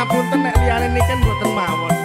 ngapunten nek liyane niken mboten mawon.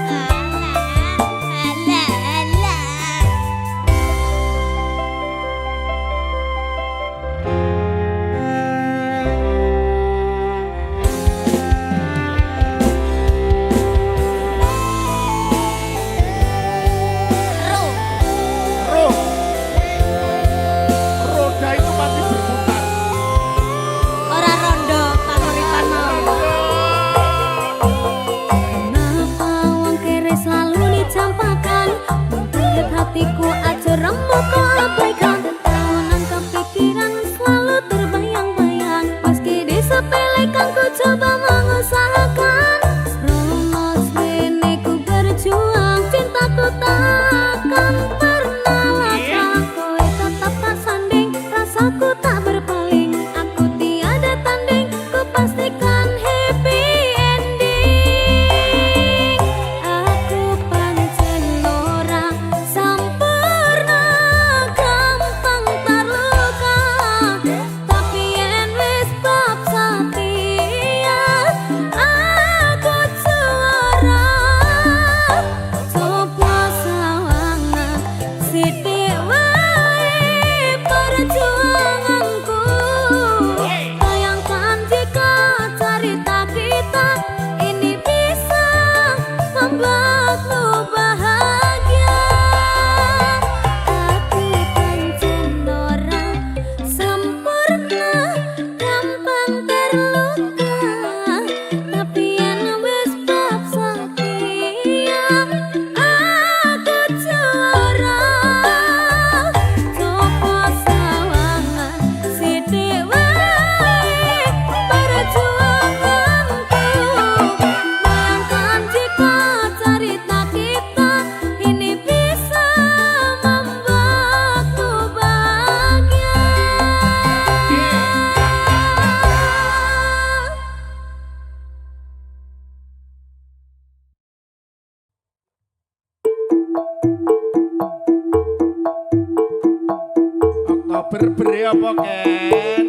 Berberi apa Ken?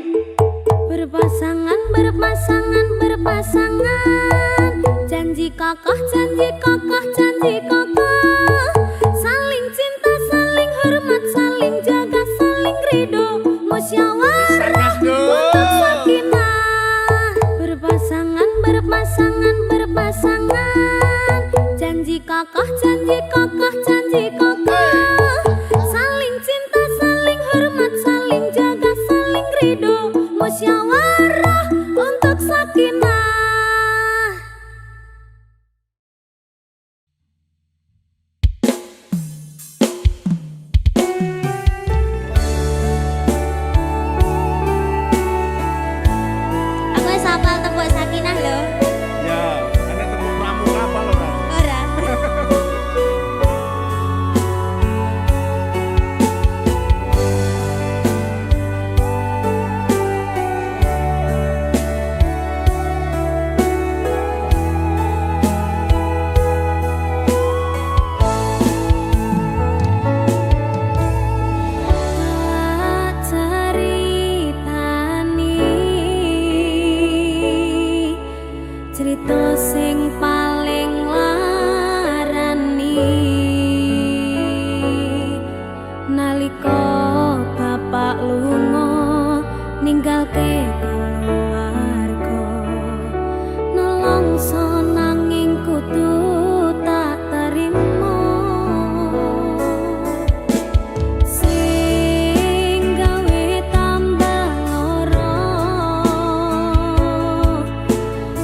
Berpasangan, berpasangan, berpasangan. Janji kokoh, janji kokoh, janji kokoh. Saling cinta, saling hormat, saling jaga, saling ridho. Musyawarah untuk sakinah. Berpasangan, berpasangan, berpasangan. Janji kokoh, janji kokoh, janji kokoh. Musyawarah untuk sakinah. Aku hafal tembok sakinah loh. Ya, ana tembok pramuka apa lho, Kan? Ora. Cerita sing paling larani nalika bapak lunga ninggalke keluarga nelongso nanging kudu tak terima sing gawe tambah lara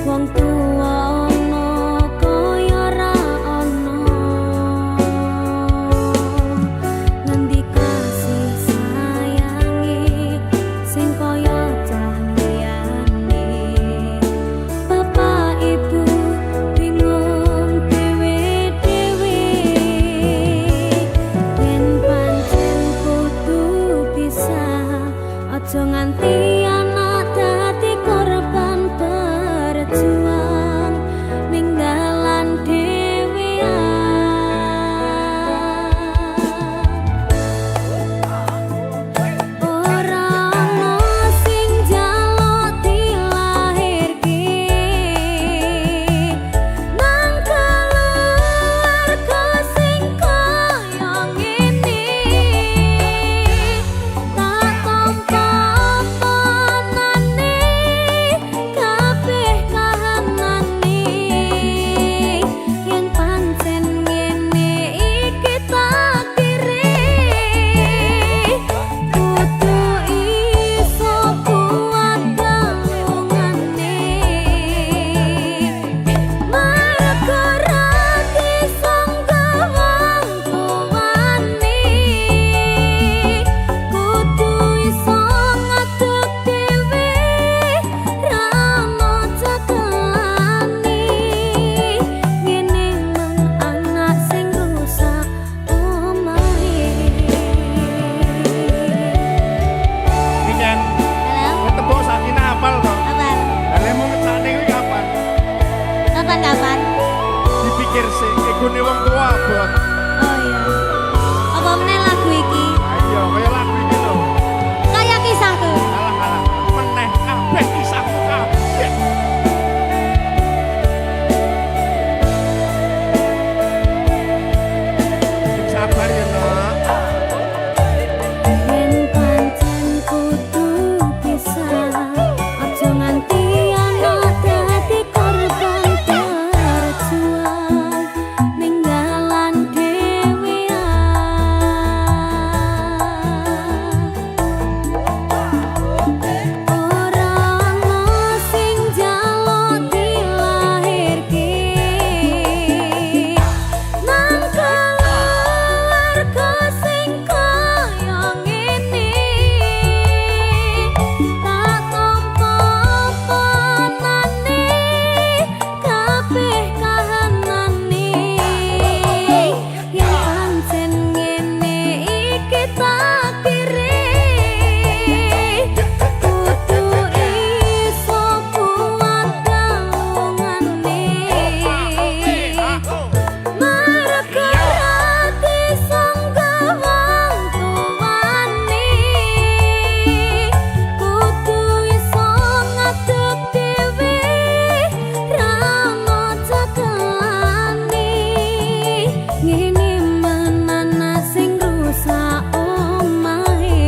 wong tuwa ana kaya ra ana ngendi kasih sayangi sing kaya cah liyane bapak ibu bingung dhewe-dhewe yen pancen kudu pisah aja nganti anak dadi korban berjuang ning dalan dhewean ora ana sing njaluk dilahirke mikir sih, igune wong tua bot. Oh iya. Apa meneh lagu iki? Ayo, kaya lagu ini lho. Kayak kisahku. Alah, meneh kabeh kisahmu kabeh. Sabar ya, Nak. Yen pancen kudu pisah, aja nganti ana dadi korban perjuangan ning dalan ora ana sing njaluk dilahirke nang keluarga sing kaya ngene tak tampa panane kabeh kahanane yen pancen ngene iki takdire kudu iso kuat galungane Marga rati sangga wong tuwane kudu iso ngadeg dhewe ra ono cekelane ngene menana sing rusak omahe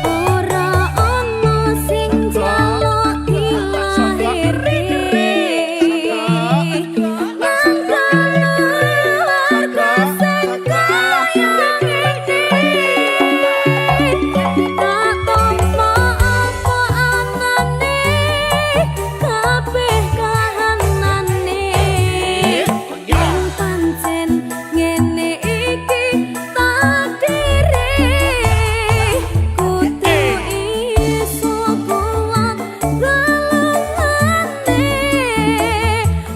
ora ono sing njaluk dilahirke nang keluarga sing kaya ngene tak tampa apa anane kabeh kahanane yen pancen ngene iki takdire kudu iso kuat galungane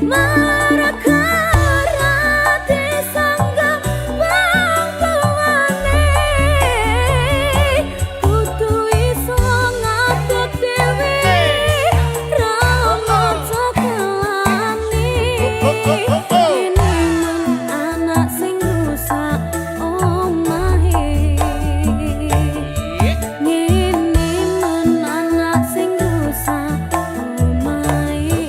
marga rati sangga wong tuwane kudu iso ngadeg dhewe ra ono cekelane ini anak sing rusak omahe ngene anak sing rusak omahe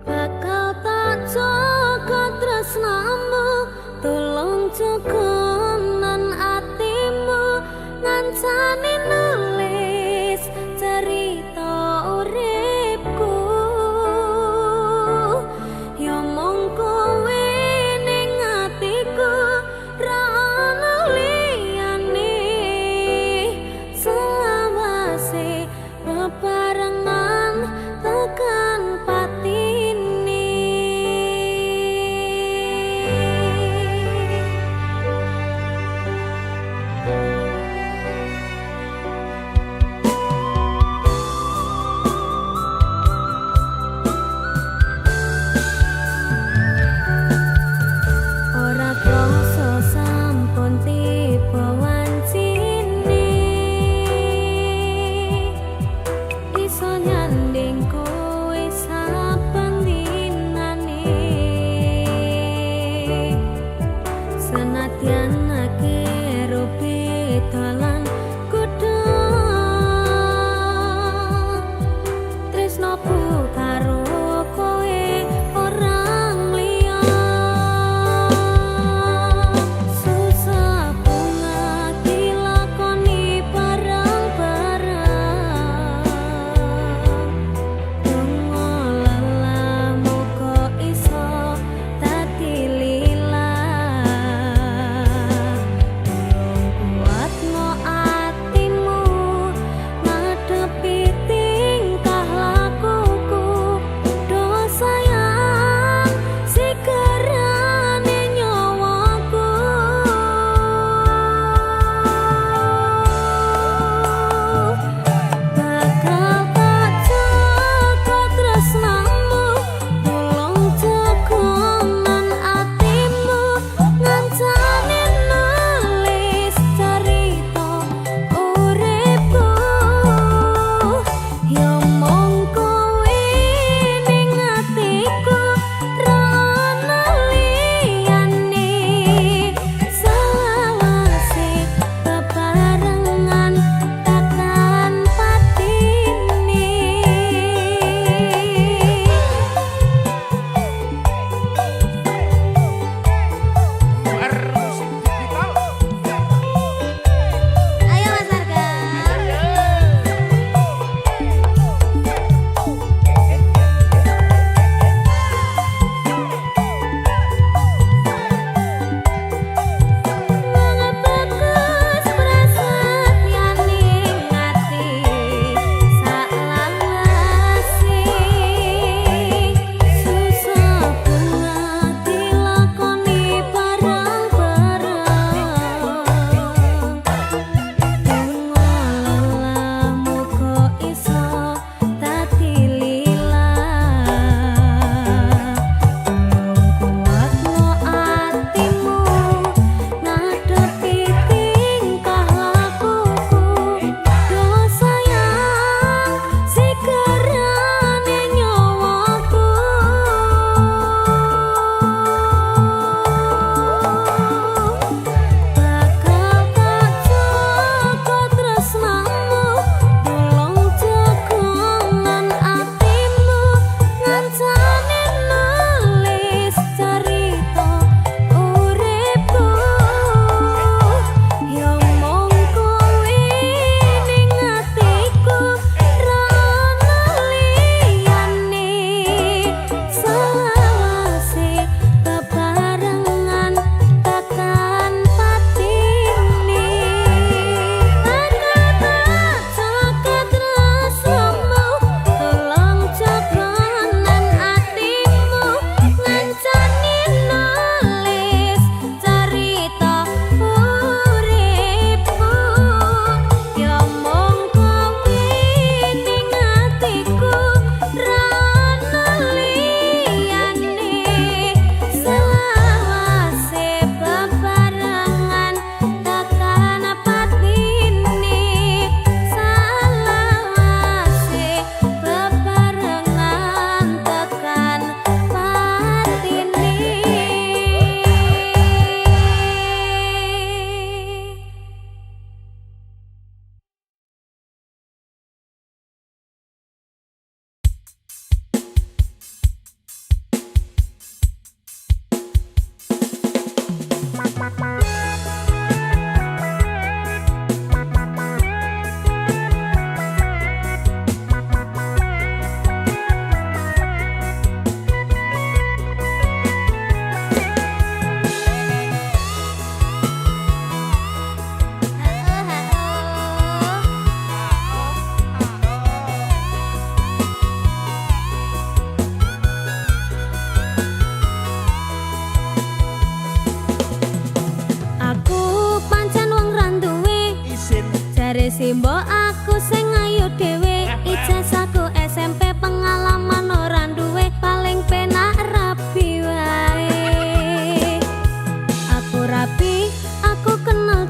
bakal tak jaga tresnamu tolong jaga nan atimu ngancani nulis cerita uripku ya mung kowe ning atiku ra ono liyane selawase bebarengan tekan patine ora krasa sampun tiba wancine iso nyanding kowe saben dinane senadyan akeh beda kudu tresnoku karo kowe orang liya susah bunga dilakoni bareng-bareng donga lelamu kok iso dadi lila Simbok aku sing ayu dhewe, ijazahku SMP pengalaman ora duwe, paling penak rapi wae. Aku rapi, aku kenal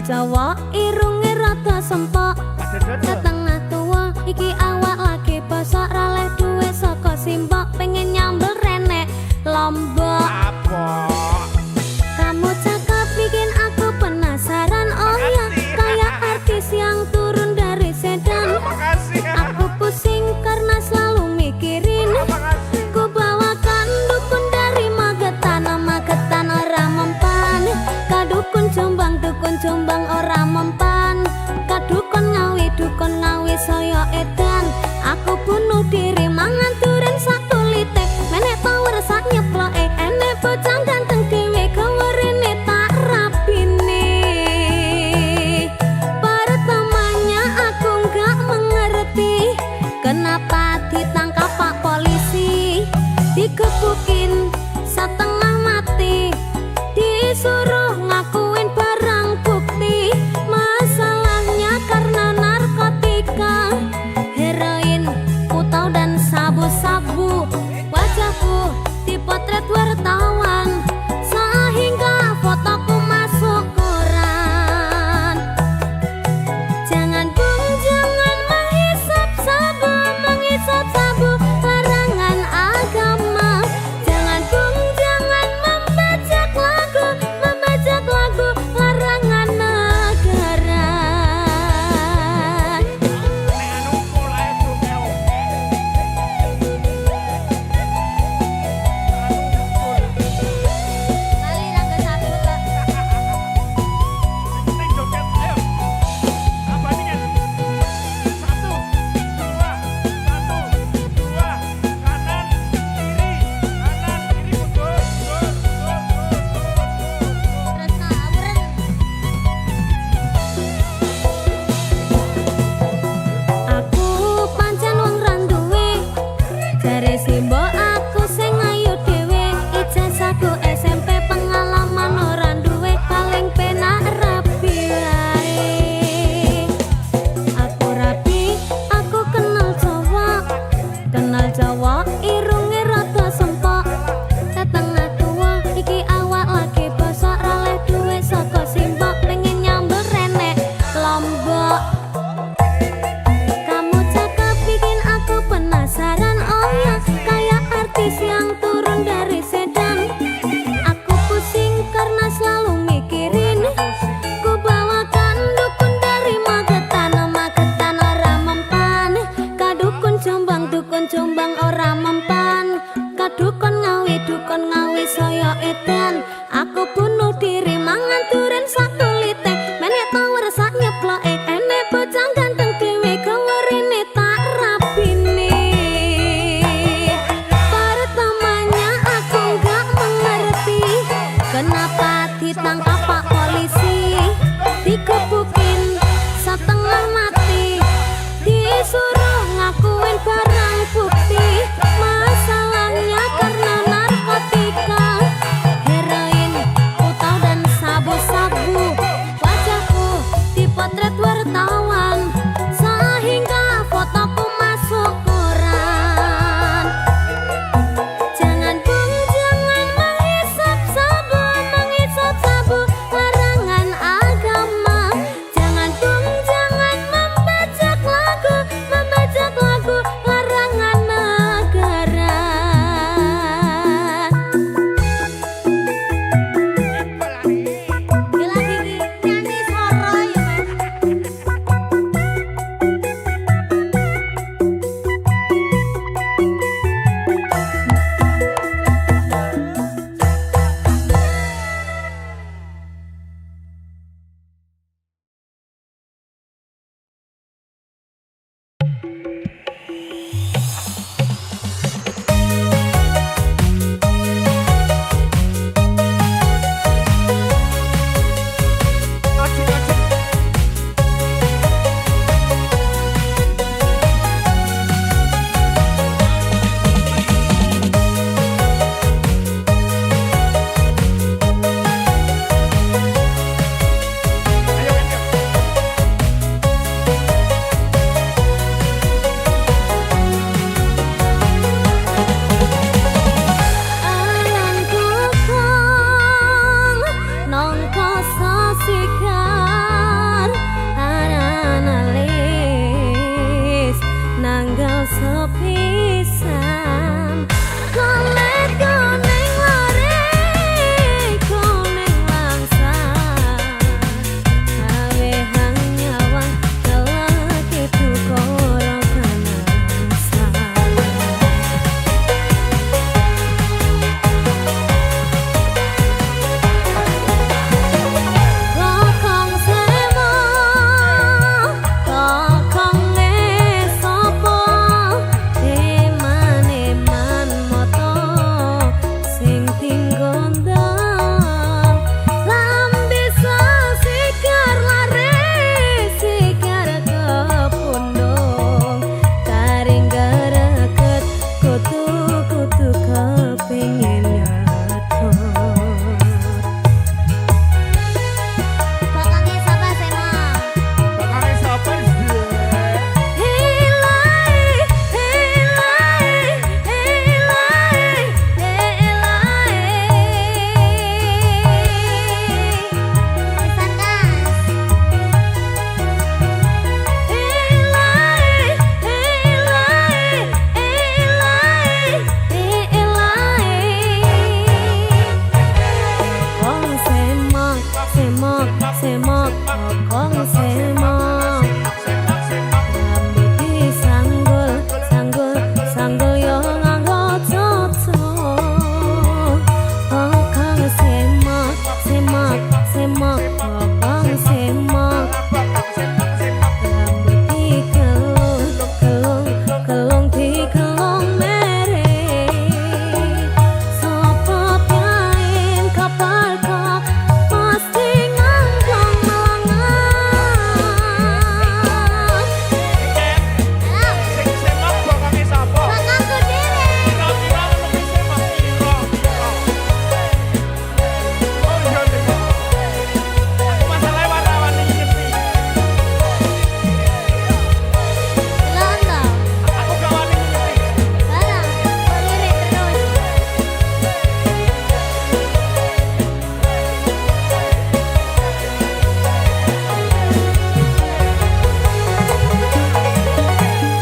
cowok, irunge rada sempok, setengah tua iki awak lagi bosok, raleh duwe saka Simbok, pengen nyambel renek Lombok. Kamu cakep bikin aku penasaran, oh ya kayak artis yang turun dari sedan. Aku pusing karena selalu mikirin, ku bawakan dukun dari Magetan, Magetan ora mempan. Kadukun Jombang ora mempan. Kadukun Ngawi saya edan. Aku bunuh diri mangan duren sak kulite, menek power sak nyeploke, enek bocah ganteng dhewe gawerene tak rapine. Pertamanya aku nggak mengerti kenapa ditangkap Pak Polisi, digebukin setengah mati, disuruh ngakuin barang bukti. Masalahnya karena narkotika, heroin, putau dan sabu-sabu. Wajahku dipotret wartawan sehingga fotoku masuk koran. Jangan bung, jangan menghisap sabu, larangan agama. Jangan bung, jangan membajak lagu, larangan negara. Kali rangga sabu Kak. Terus ngawuren. Aku pancen wong randuwe, jare Simbok aku sing ayu dhewe, ijazahku SMP pengalaman ora duwe, paling penak rapi wae. Aku rapi, aku kenal cowok, irunge rada sempok, setengah tua iki awak lagi bosok, raleh duwe saka Simbok, pengen nyambel renek Lombok. Kamu cakep bikin aku penasaran, oh ya kayak artis yang turun dari sedan. Aku pusing karena selalu mikirin, ku bawakan dukun dari Magetan, Magetan ora mempan. Kadukun Jombang ora mempan. Kadukun Ngawi saya edan. Aku bunuh diri mangan duren sak kulite, menek power sak nyeploke, enek bocah ganteng dhewe gawerene tak rapine. Pertamanya aku nggak mengerti kenapa ditangkap Pak Polisi, digebukin setengah mati, disuruh ngakuin barang bukti. Masalahnya karena narkotika, heroin, putau dan sabu-sabu. Wajahku dipotret wartawan sehingga fotoku masuk koran. Jangan bung, jangan menghisap sabu, larangan agama. Jangan bung, jangan membajak lagu, semok kokong semok rambut disanggul sanggul sanggul yo nganggo cocok kokong semok semok semok kokong semok rambut dikelung kelung kelung dikelung mere sopo piain kapal kok pasti ngangkong melangan Sing semok bokonge sapa? nganggo dhewe Kira-kira lebih semok piro? Oh iya nih. Aku masalah warna-warni ngerti. londo Aku gak wani ngerti. barang lirik terus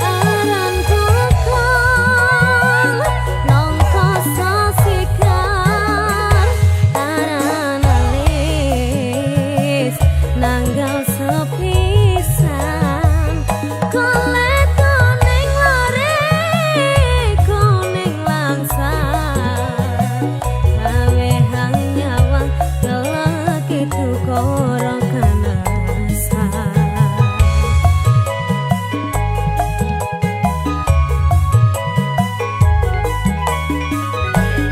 aran kokong nongko sasikan aran alis nanggal sepisan kolet koning lare koning langsan gawe hang nyawang kelak itu korong kanasan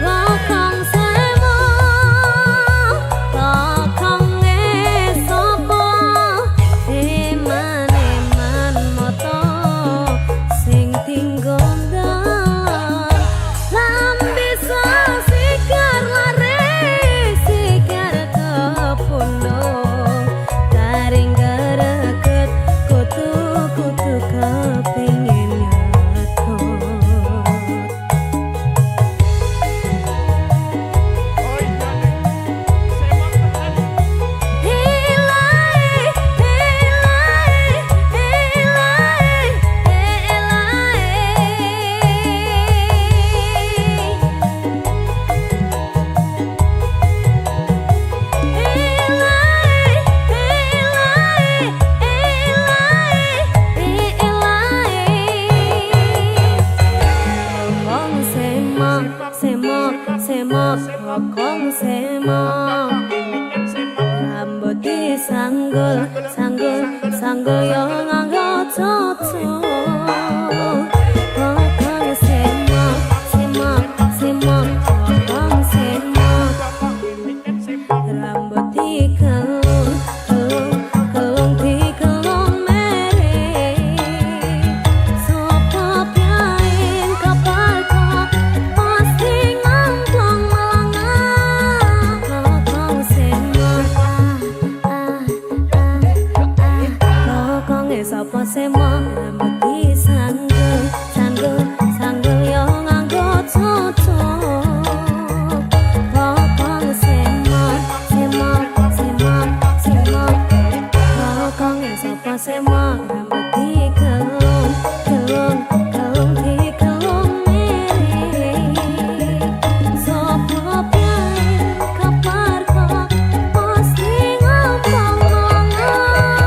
kokong semok kokong esopo eman-eman moto sing tinggon dalan lambe sigar lare sigar kepundung garing gereket kutu-kutu kepingin nyetot Oh iya nih. Semok tenan. Hilai, semok, semok, kokong semok rambut disanggul, sanggul, sanggul yo nganggo cocok kokong semok, semok, semok, kokong semok rambut dikelung, kelung, kelung dikelung mere sopo piain kapal kok pasti ngangkong melangan kokong semok kokong sopo semok rambut disanggul sanggul sanggul yo nganggo cocok kokong semok semok semok semok kokong sopo semok rambut dikelung kelung kelung dikelung mere sopo piain kapar kok pasti ngangkong melangan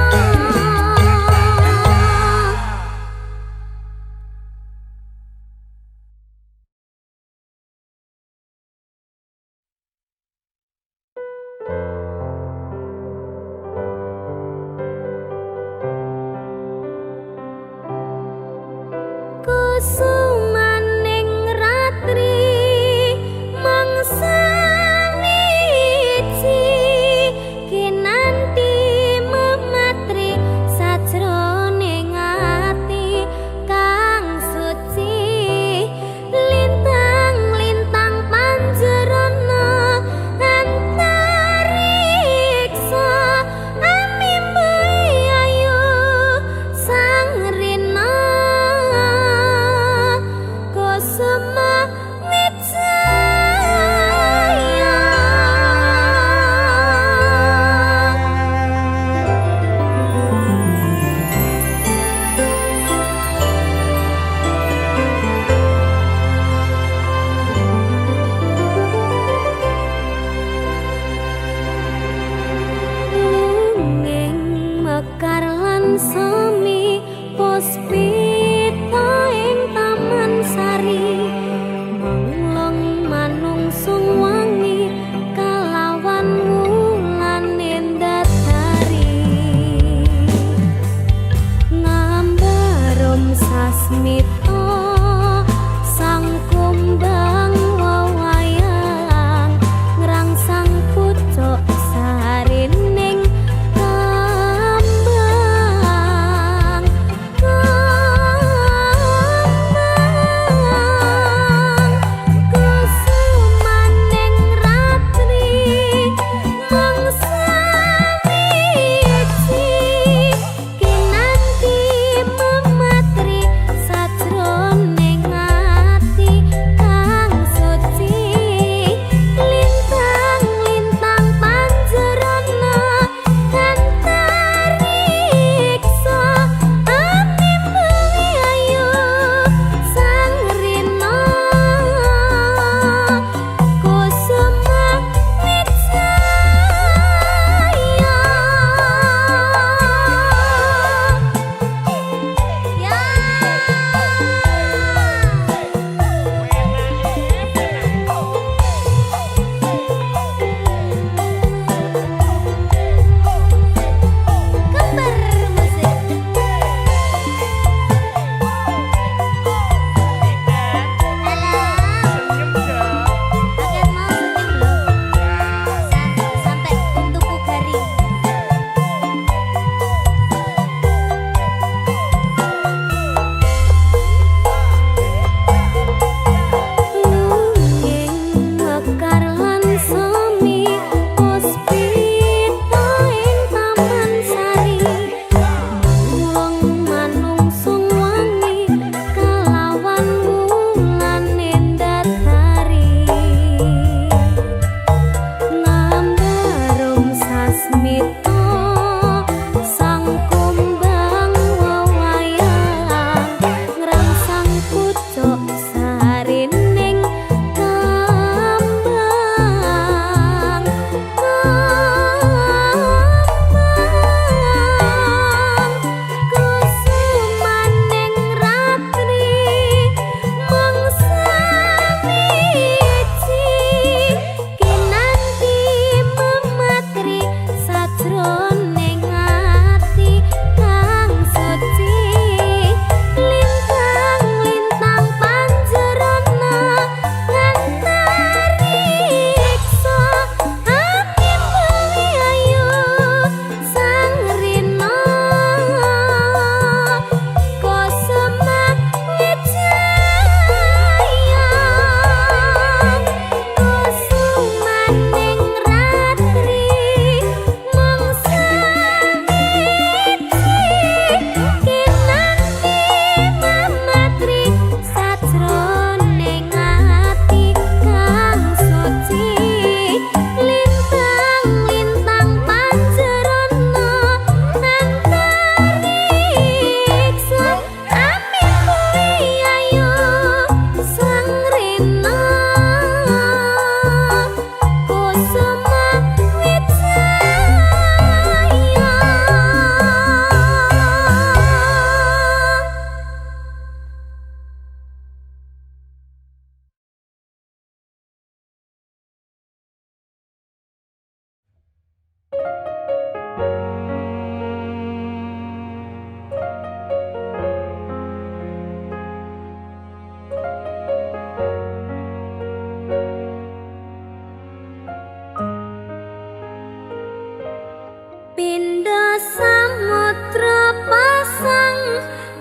Pindha samudra pasang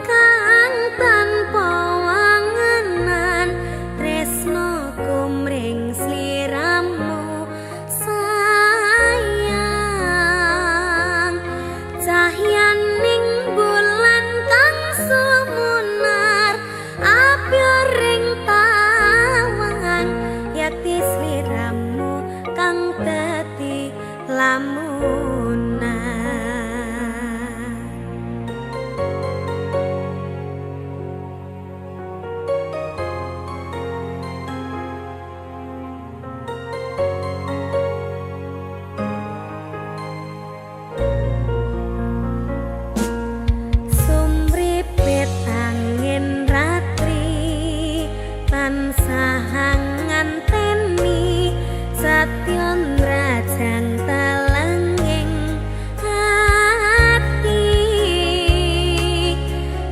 kang tanpa wangenan tresno kumring sliramu sayang cahyaning bulan kang sumunar apyoring tawang yakti sliramu kang dadi lamunan. Sumripit angin ratri tansah nganteni satyon rajang talanging hati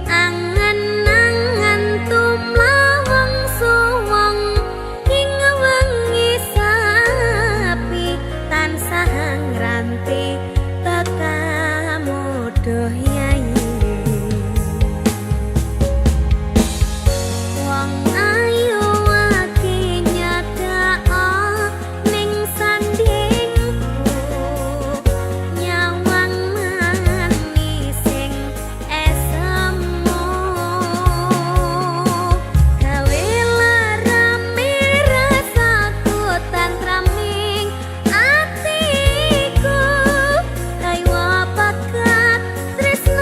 angen-angen tumlawang suwung ing wengi sapi tansah ngranti tekamu doh yayi wong ayu aki nyadao ning sandingku nyawang manising esemu gawe larame rasaku tantraming atiku kaya bakat tresno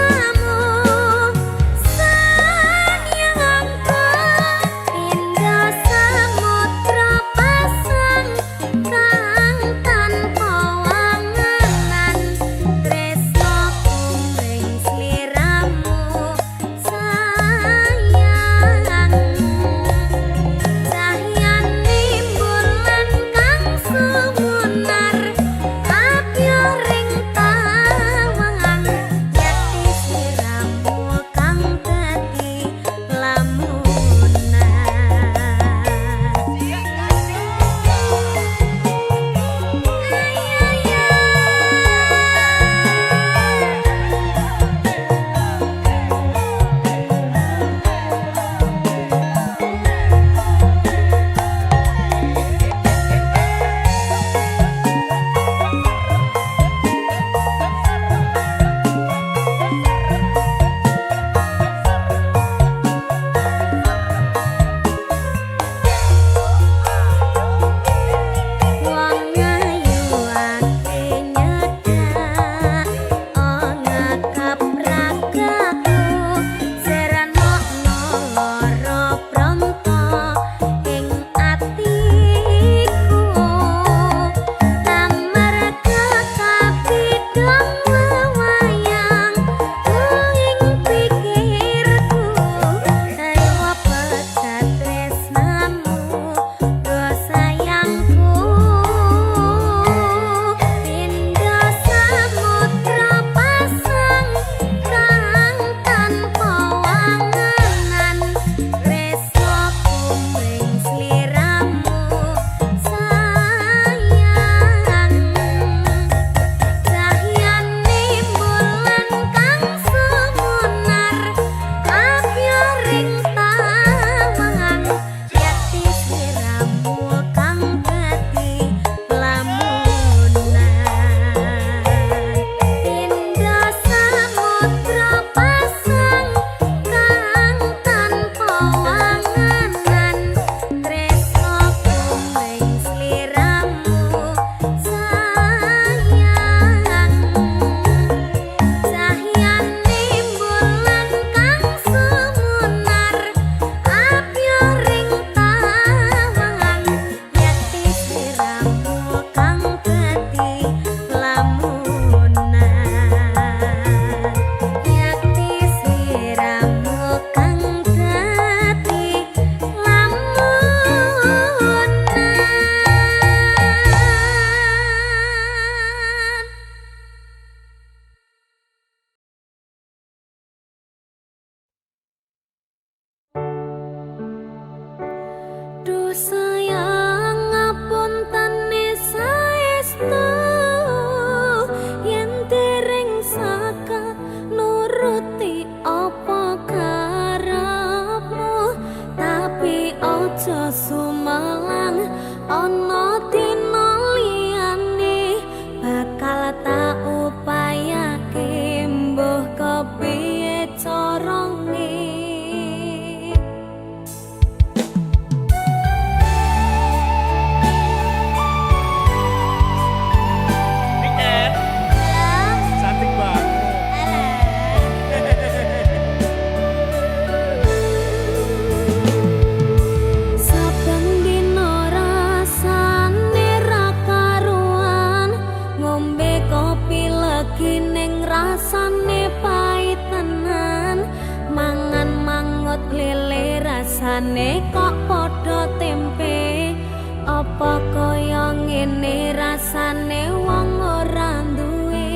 lagi ning rasane pahit tenan. Mangan mangut lele rasane kok padha tempe. Apa kaya ngene rasane wong ora duwe.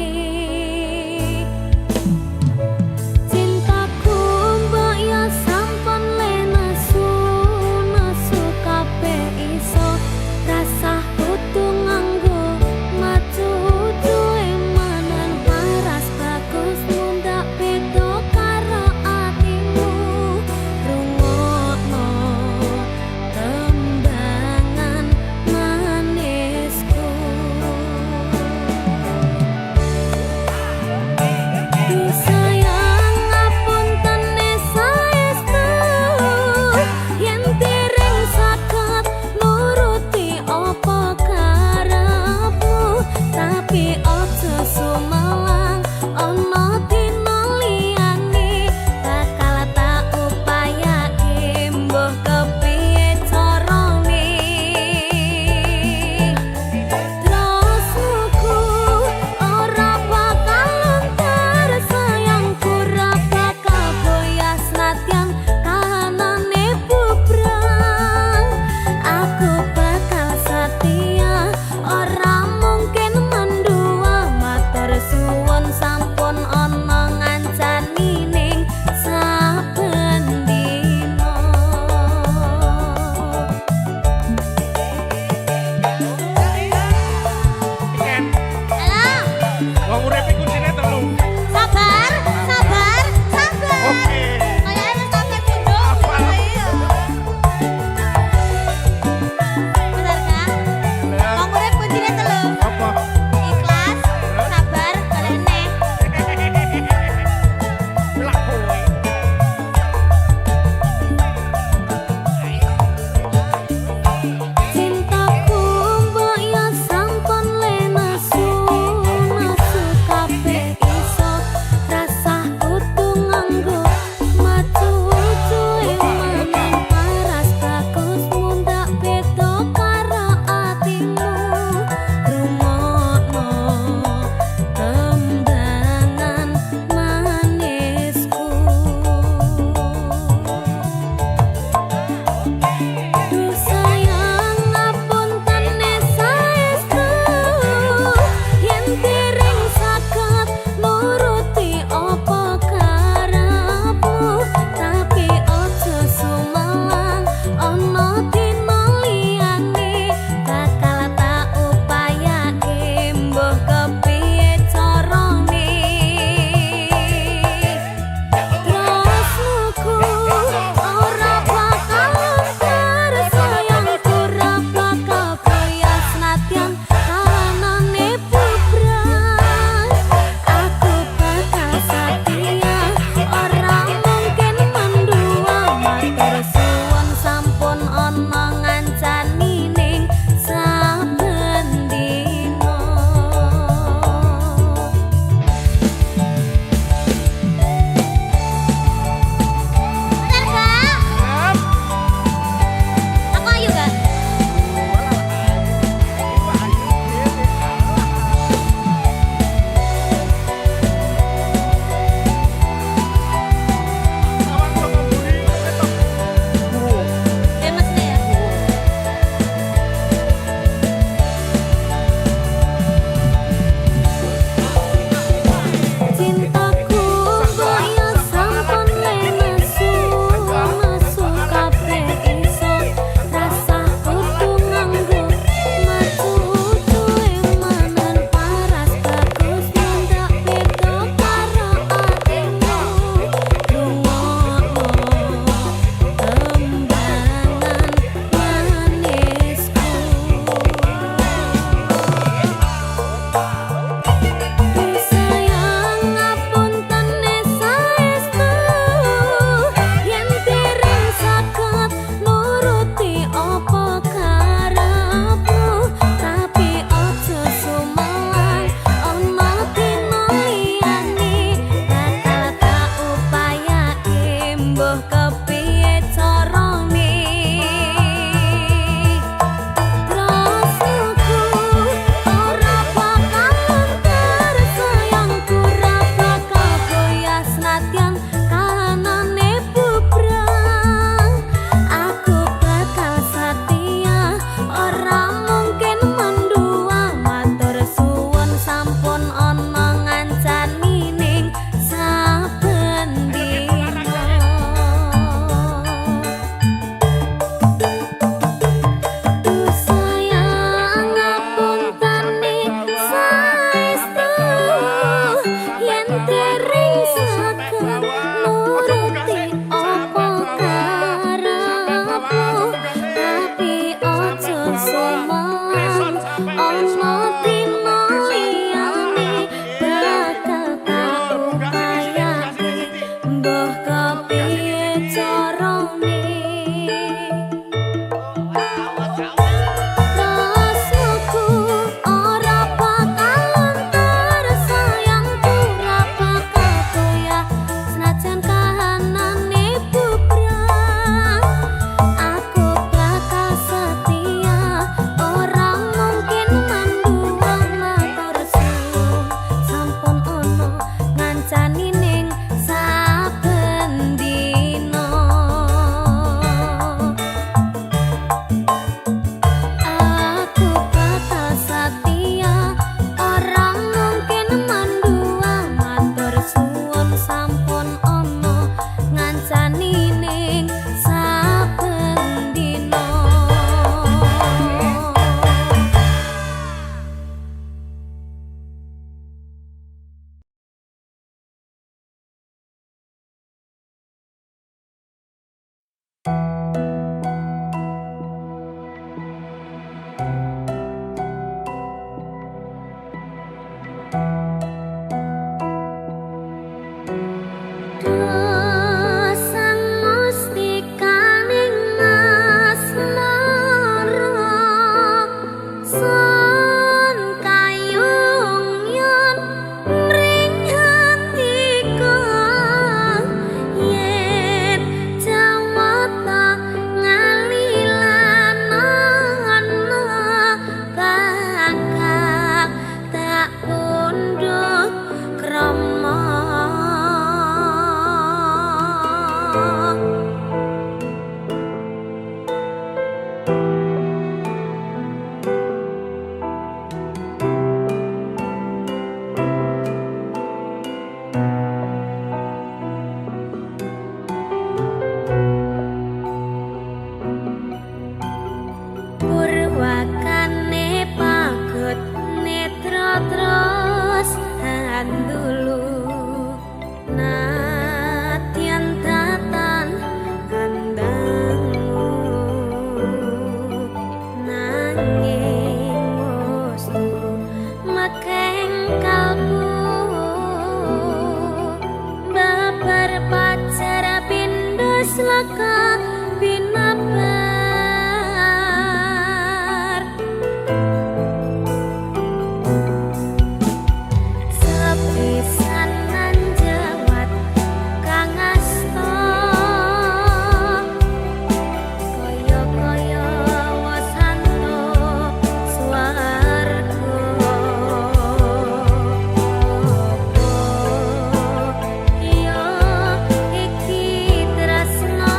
Cintaku mbok ya sampun le nesu kabeh iso. Rasa kudu nganggo macu-cu emanan paras bagus mundak beda karo atimu. Rungokno tembangan manisku. bondo krama purwakane pagut netra terus handulu nadyan tatan andangmu nanging mustu makeng kalbu babar pacar pindho slaka binabar sepisanan jawat kang asta kaya-kaya wasanto swarga apa ya iki tresna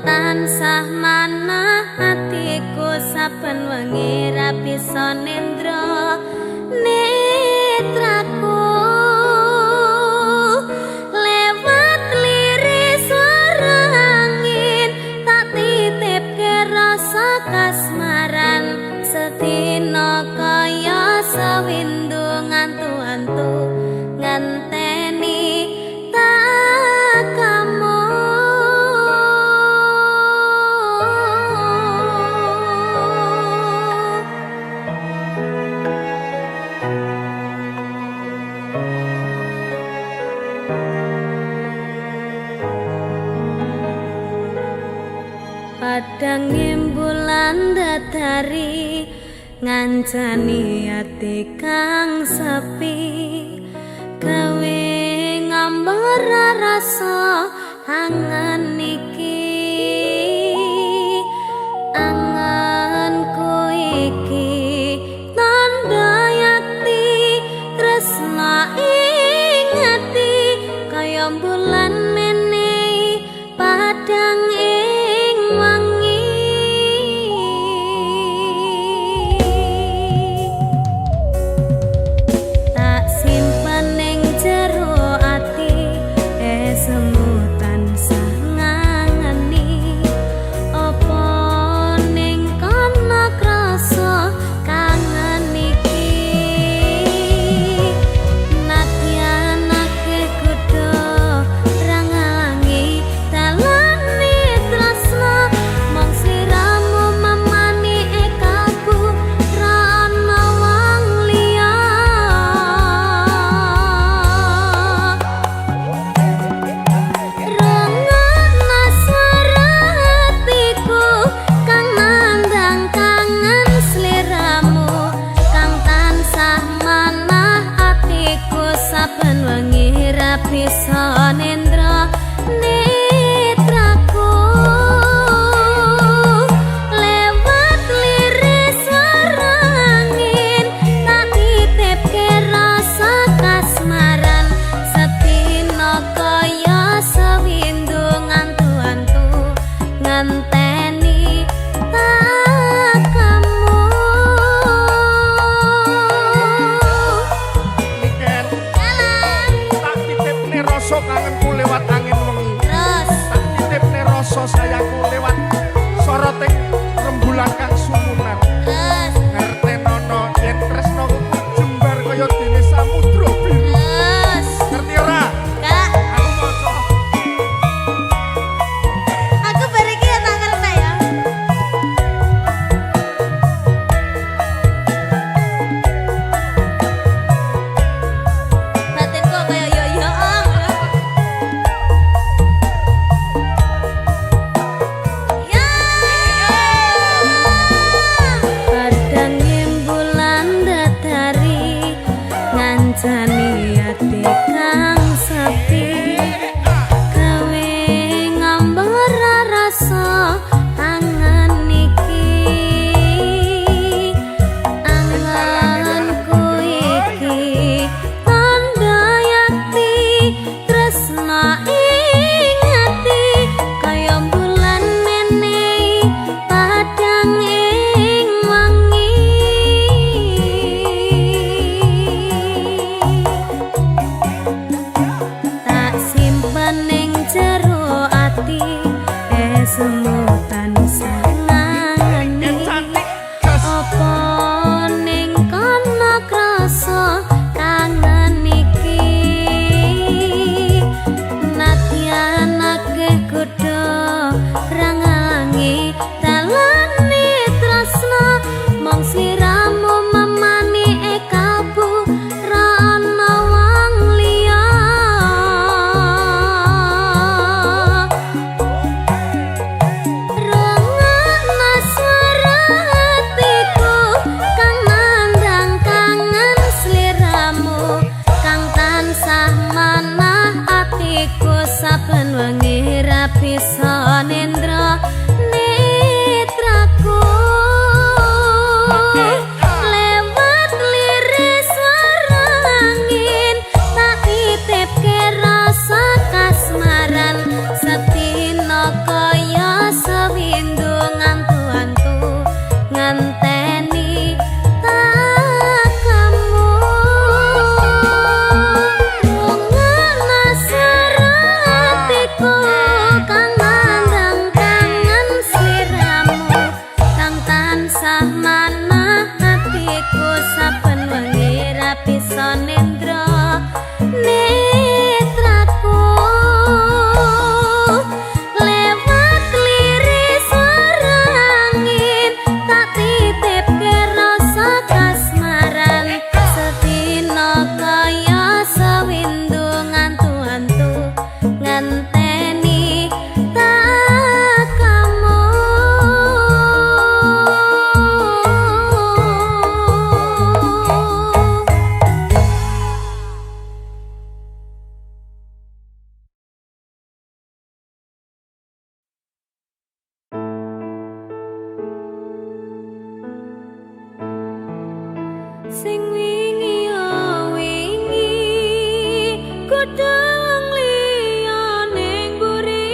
tansah manah atiku saben wengi ra bisa nendra netraku lewat liris swara angin tak titipke rasa kasmaran sedina kaya sawindu ngantu-antu ngenteni tak kamu. Padang bulan datari ngancani ati kang sepi gawe ngambar rasa angan iki anganku iki tanda yakti tresna ing ati kaya bulan menehi padang ing wangi tak simpen ning jero ati semu tansah ngangeni apa ning kana krasa kangen iki nadyan akeh kudu rangalangi dalane tresna mong sliramu mamani ekaku ra ana wong liya rungokna swara hatiku kang nandang kangen sliramu kang tansah manah atiku saben wengi ra bisa nendra netraku lewat liris swara angin tak titipke rasa kasmaran sedina kaya sawindu ngantu-antu ngenteni tak kamu. Niken Jalan tak titipne rasa kangenku lewat angin wengi. terus Tak titipne rasa sayangku lewat soroting rembulan kang sumunan. terus Ngertenono yen tresnaku jembar kaya dene samudra biru. terus Ngerti ora? kak Aku maca. aku bariki ya tak ngerti ya batinku kaya yo ya padang bulan datari ngancani ati kang sepi gawe ngambar rasa angan iki anganku iki tanda yakti tresna ing ati kaya bulan menehi padang ing wangi tak simpen ning jero ati semu tansah ngangeni Yen cantik jas apa ning kana krasa kangen iki nadyan akeh kudu rangalangi dalane tresna mong sliramu mamani ekabu ra ana wong liya rungokna swara hatiku kang nandang kangen sliramu kang tansah manah atiku saben wengi ra bisa nendra netraku lewat liris swara angin tak titipke rasa kasmaran sedina kaya sing wingi yo wingi kudu wong liya ning mburi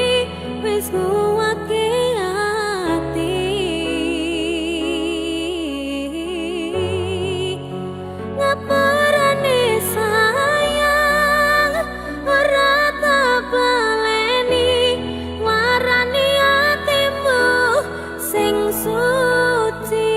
wis nguwake ati ngapurane sayang ora tak baleni warani atimu sing suci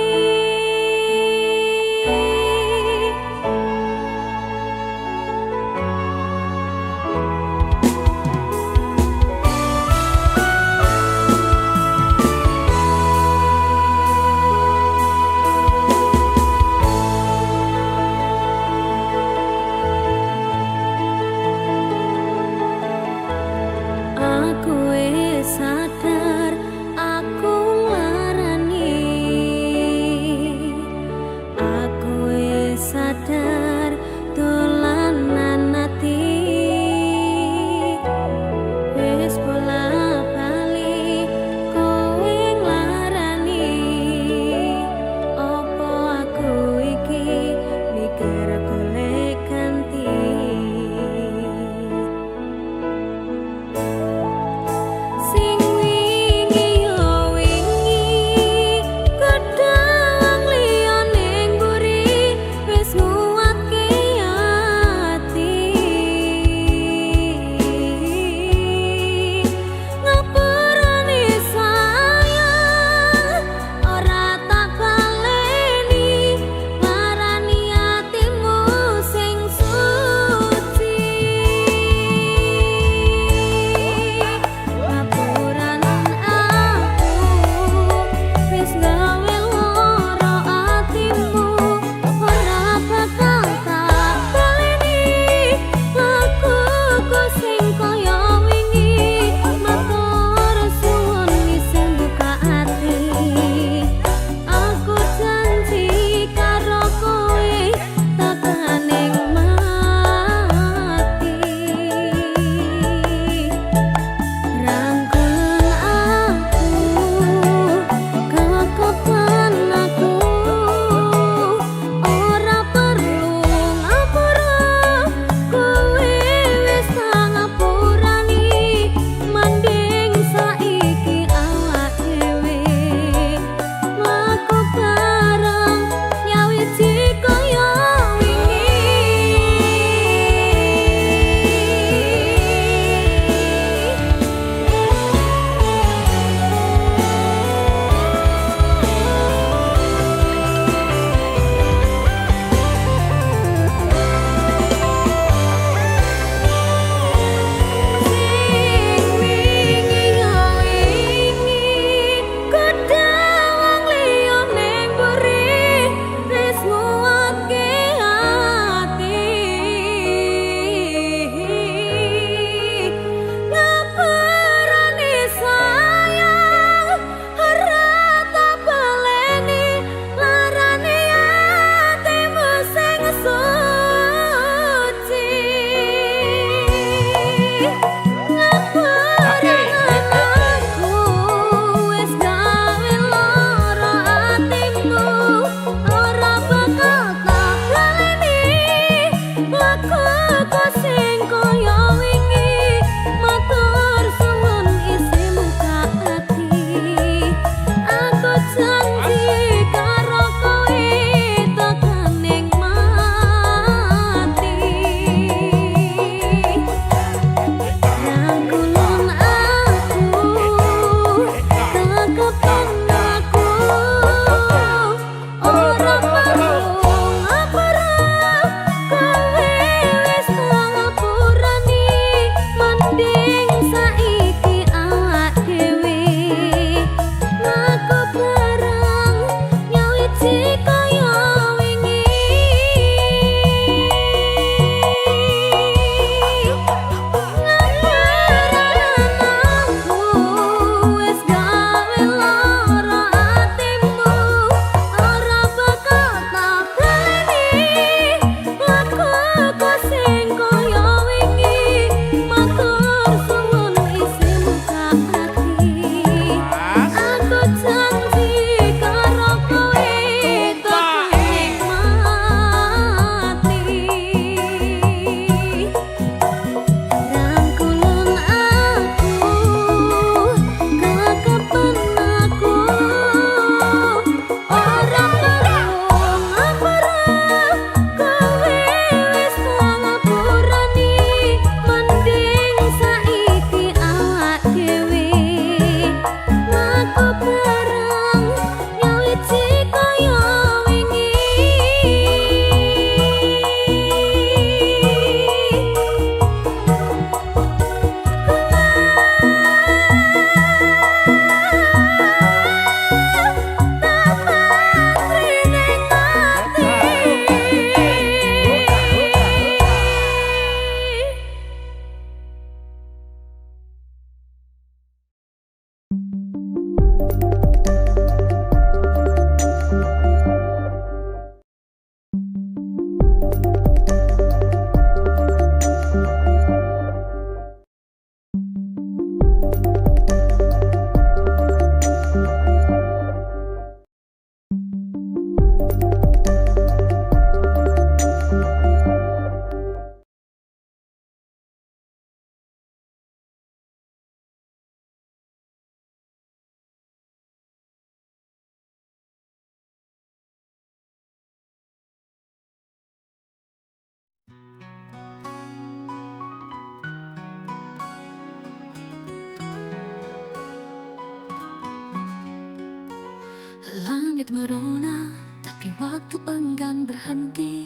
langit merona, tapi waktu enggan berhenti.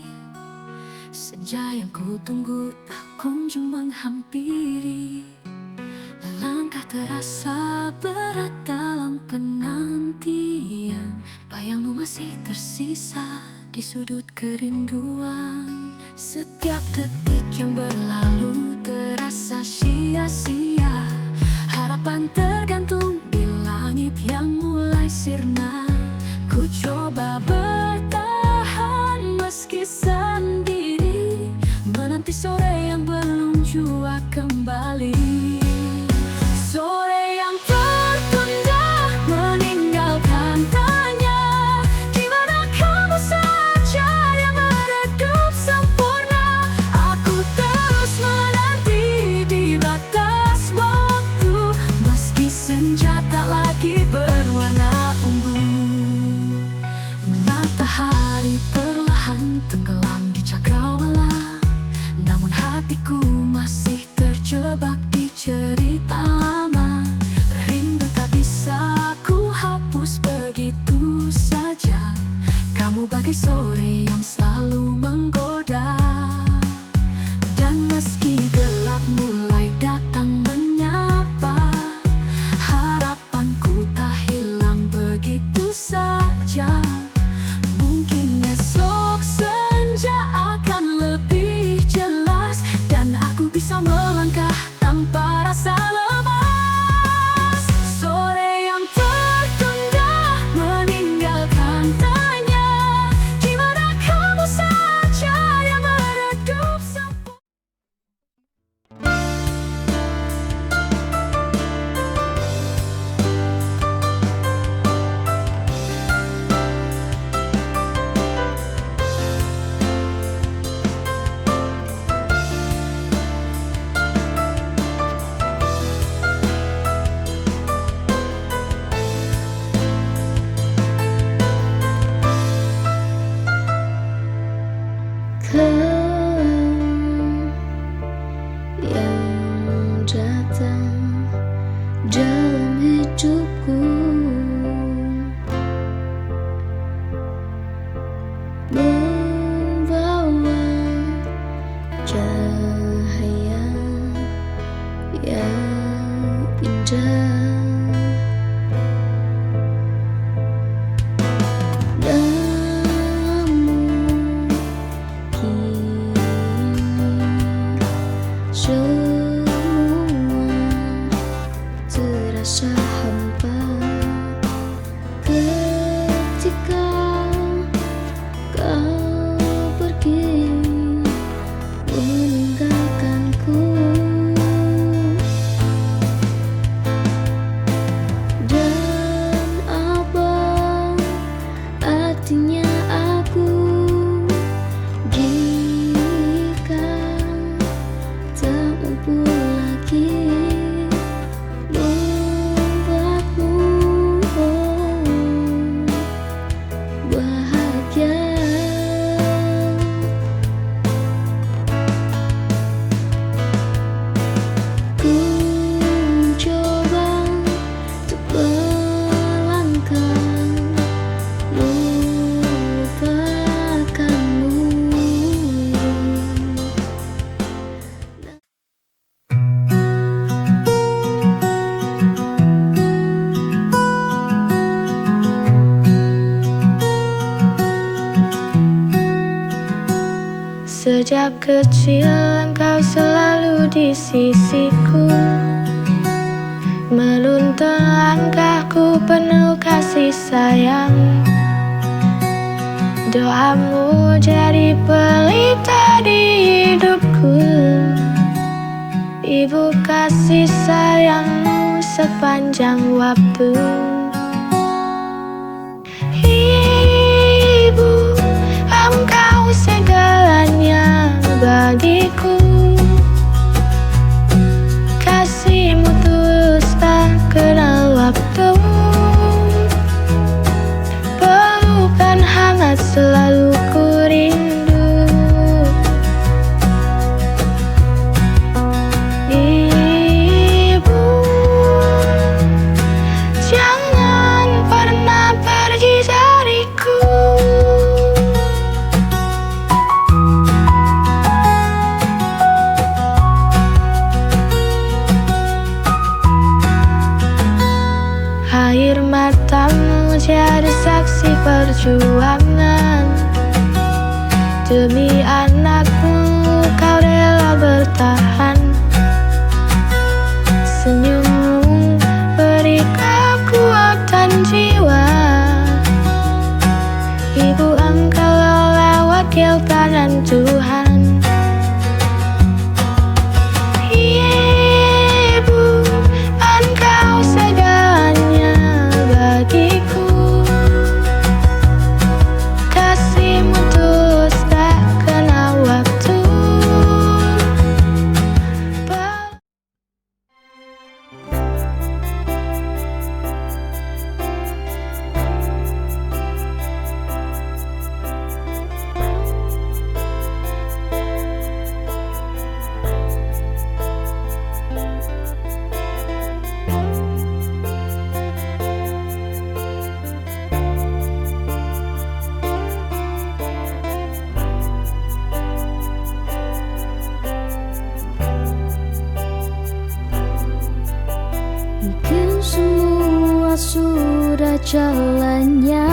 Senja yang ku tunggu tak kunjung menghampiri. Langkah terasa berat dalam penantian. Bayangmu masih tersisa di sudut kerinduan. Setiap detik yang berlalu terasa sia-sia. Harapan tergantung di langit yang mulai sirna. Ku coba bertahan meski sendiri, menanti sore yang belum jua kembali. Sore yang tertunda meninggalkan tanya, di mana kamu saja yang meredup sempurna. Aku terus menanti di batas waktu, meski senja tak lagi berwarna ungu. Matahari perlahan tenggelam di cakrawala, namun hatiku masih terjebak di cerita lama. Rindu tak bisa ku hapus begitu saja. Kamu bagai sore yang selalu menggoda. Dan meski gelap mulai datang menyapa, harapanku tak hilang begitu saja. Mungkin esok senja akan lebih jelas, dan aku bisa melangkah tanpa rasa lemas. Sore yang tertunda meninggalkan tanya, di mana kamu saja yang meredup sempurna. Kau yang datang dalam hidupku, membawa cahaya yang indah. Terasa hampa ketika kau pergi meninggalkanku. Dan apa artinya aku jika tak mampu lagi bahagia. Ku coba untuk melangkah melupakanmu. Sejak kecil engkau selalu di sisiku, menuntun langkahku penuh kasih sayang. Doamu jadi pelita di hidupku, Ibu kasih sayangmu sepanjang waktu. Ibu, engkau segalanya bagiku. Kasihmu tulus tak kenal waktu, pelukan hangat selalu ku rindu. Ibu, jangan Air matamu jadi saksi perjuangan. Demi anakmu kau rela bertahan. Senyummu beri kekuatan jiwa. Ibu engkau wakil tangan Tuhan. Ibu, engkau segalanya bagiku. Kasihmu tulus tak kenal waktu. Mungkin semua sudah jalannya.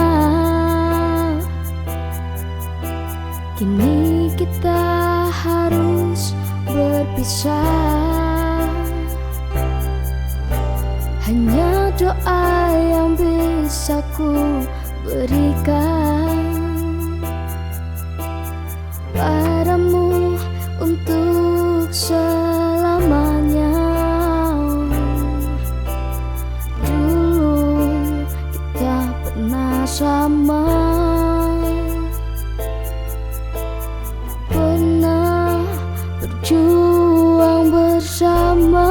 Kini kita harus berpisah. Hanya doa yang bisa ku berikan padamu untuk selamanya. Sama pernah berjuang bersama.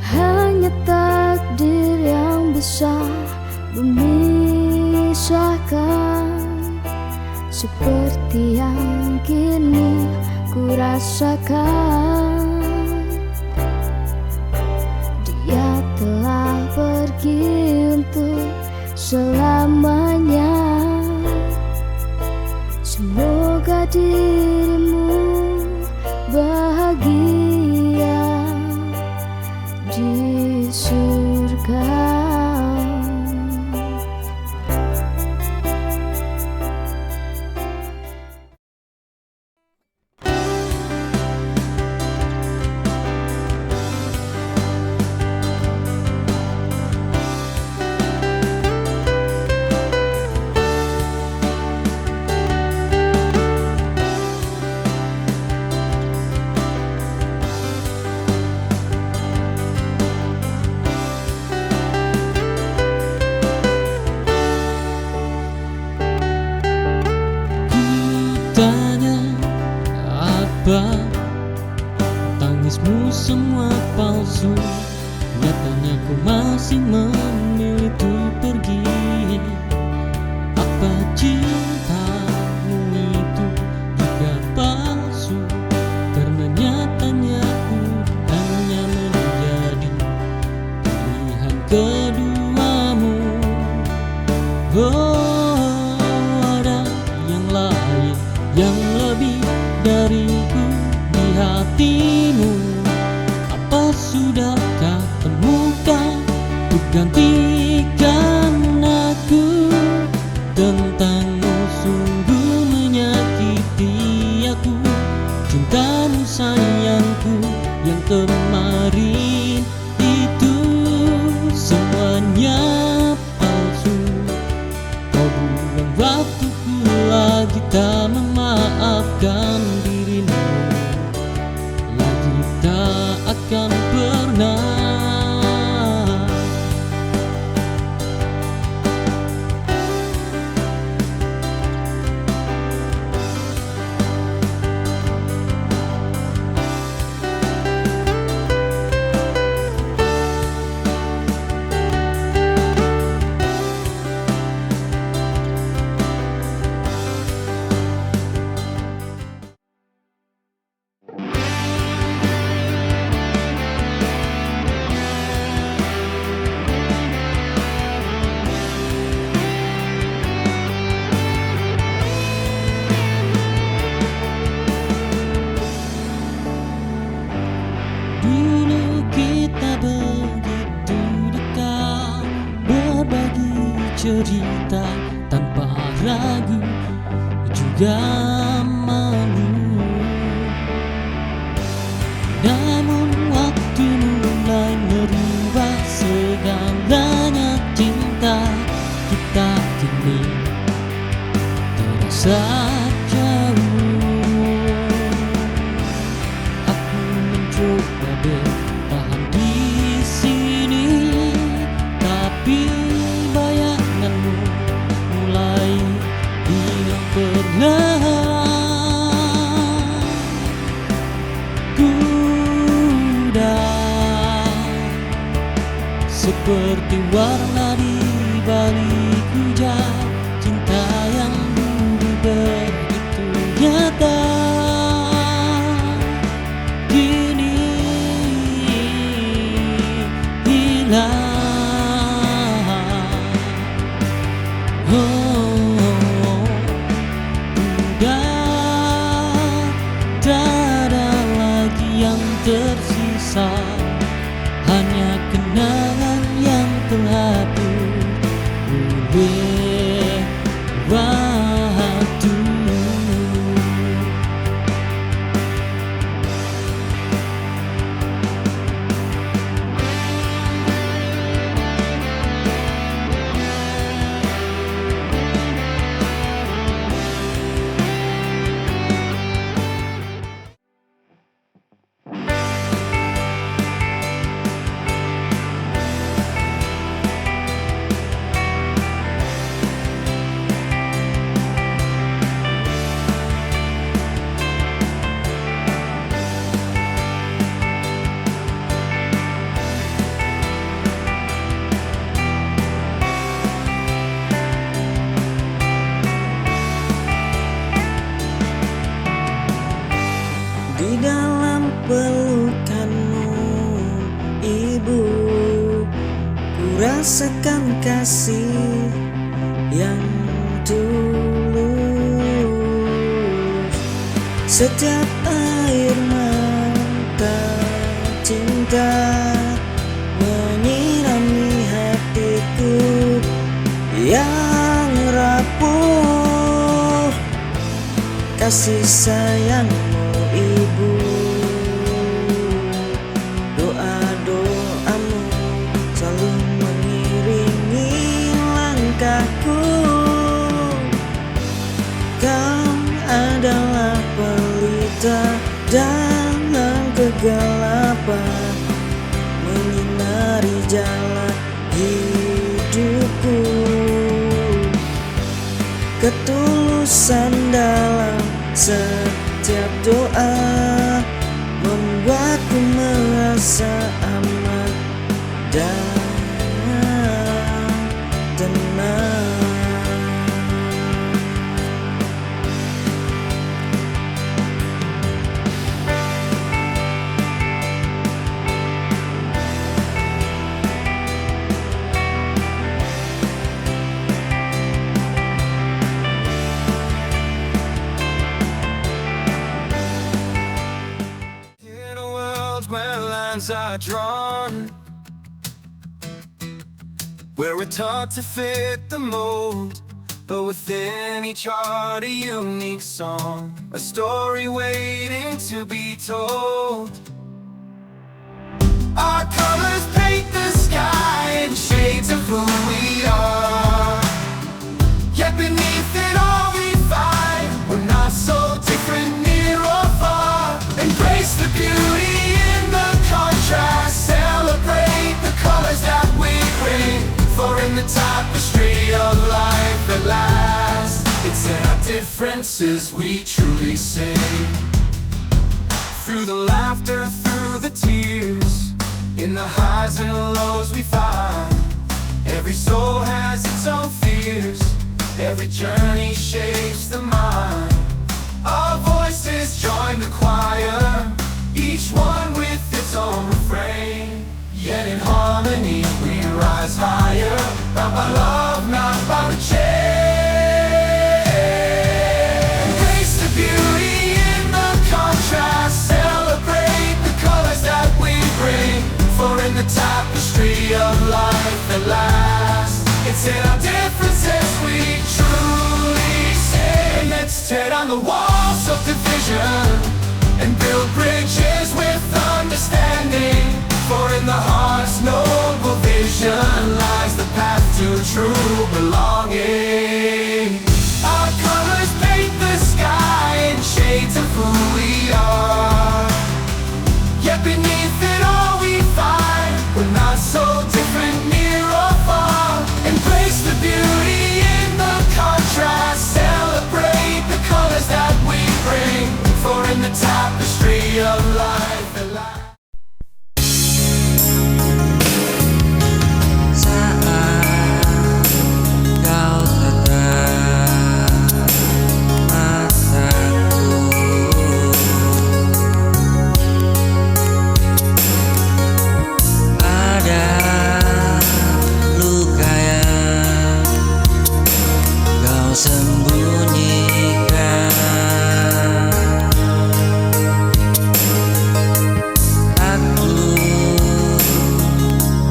Hanya takdir yang bisa memisahkan. Seperti yang kini ku rasakan. Telah pergi untuk selamanya. Semoga dirimu bahagia di surga. Tangismu semua palsu. Nyatanya ku masih memilih untuk pergi. Apa cintamu itu juga palsu? Karena nyatanya ku hanya menjadi pilihan keduamu. Oh, ada yang lain yang lebih dariku di hatimu. Apa sudahkah temukan untuk gantikan aku? Tentangmu sungguh menyakiti aku. Cintamu sayangku yang kemarin itu semuanya palsu. Kau buang waktuku lagi tak memaafkan dirimu. Lagi tak akan pernah. Dulu kita begitu dekat, berbagi cerita tanpa ragu juga malu. Namun waktu mulai merubah segalanya, cinta kita kini terasa jauh. Aku mencoba bertahan di sini, tapi bayanganmu mulai hilang perlahan. Kudah seperti warna di balik hujan, cinta yang dulu begitu nyata kini hilang. Udah tak ada lagi yang tersisa, hanya kenangan yang terhapus oleh waktu. Di dalam pelukanmu, Ibu, ku rasakan kasih yang tulus. Setiap air mata cinta menyirami hatiku yang rapuh. Kasih sayangmu, Ibu, doa-doamu selalu mengiringi langkahku. Kau adalah pelita dalam kegelapan, menyinari jalan hidupku. Ketulusan dalam setiap doa membuatku merasa aman dan tenang. In a world where lines are drawn, where we're taught to fit the mold, but within each heart a unique song, a story waiting to be told. Our colors paint the sky in shades of who we are, yet beneath it all we find we're not so different, near or far. Embrace the beauty in the contrast, celebrate the colors that we bring, for in the tapestry of life at last, it's in our differences we truly sing. Through the laughter, through the tears, in the highs and lows we find, every soul has its own fears, every journey shapes the mind. Our voices join the choir, each one with its own refrain, yet in harmony we rise higher, bound by love, not by the chain. Embrace the beauty in the contrast, celebrate the colors that we the walls of division and build bridges with understanding. For in the heart's noble vision lies the path to true belonging. Our colors paint the sky in shades of who we are. Yet beneath it all we find we're not so different, near or far. Embrace the beauty in the contrast. Celebrate the colors that we bring. For in the tapestry of life that lies. Saat kau tatap mataku, ada luka yang kau sembunyikan. Aku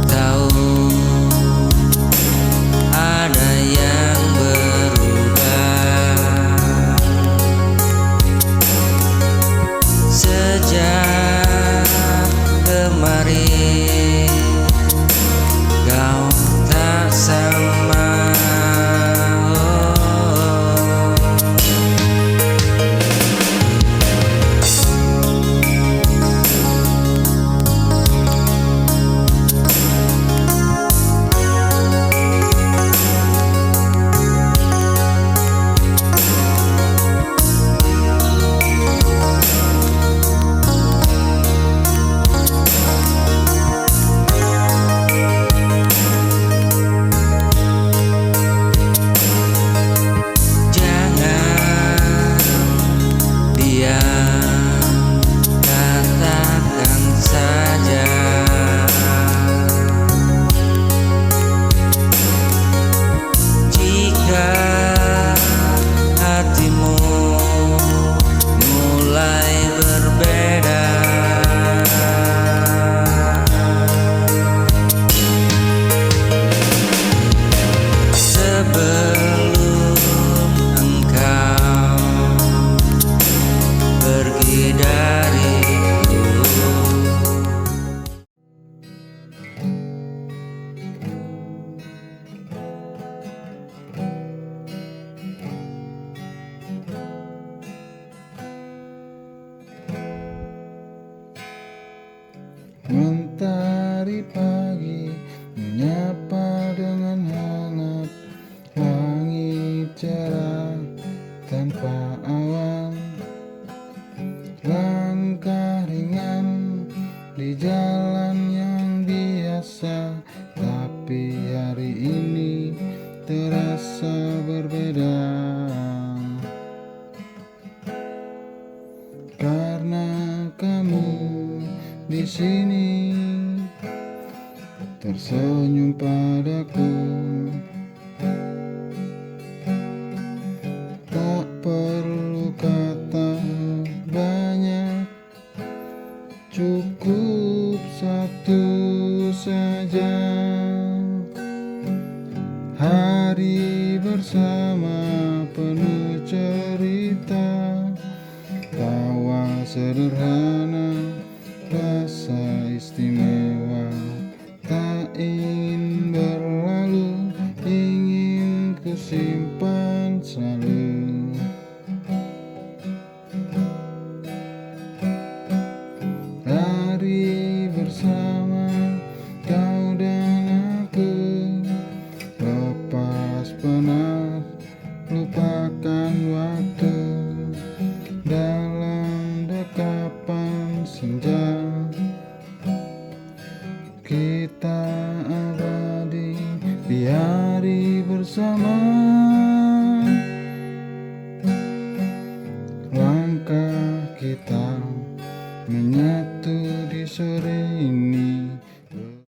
tahu ada yang berubah sejak kemarin. Kau tak sama. Jangan diam, katakan saja. Jika hatimu mulai berbeda, sebelum engkau pergi dariku. Mentari pagi menyapa dengan hangat, langit cerah tanpa awan. Langkah ringan di jalan yang biasa, tapi hari ini terasa berbeda. Karena kamu di sini tersenyum padaku, tak perlu kata banyak, cukup satu saja. Hari bersama penuh cerita, tawa sederhana, rasa istimewa. Tak ingin berlalu, ingin ku simpan selalu. Hari bersama kau dan aku, lepas penat, lupakan waktu. Dalam dekapan senja, kita abadi di hari bersama. Langkah kita menyatu di sore ini.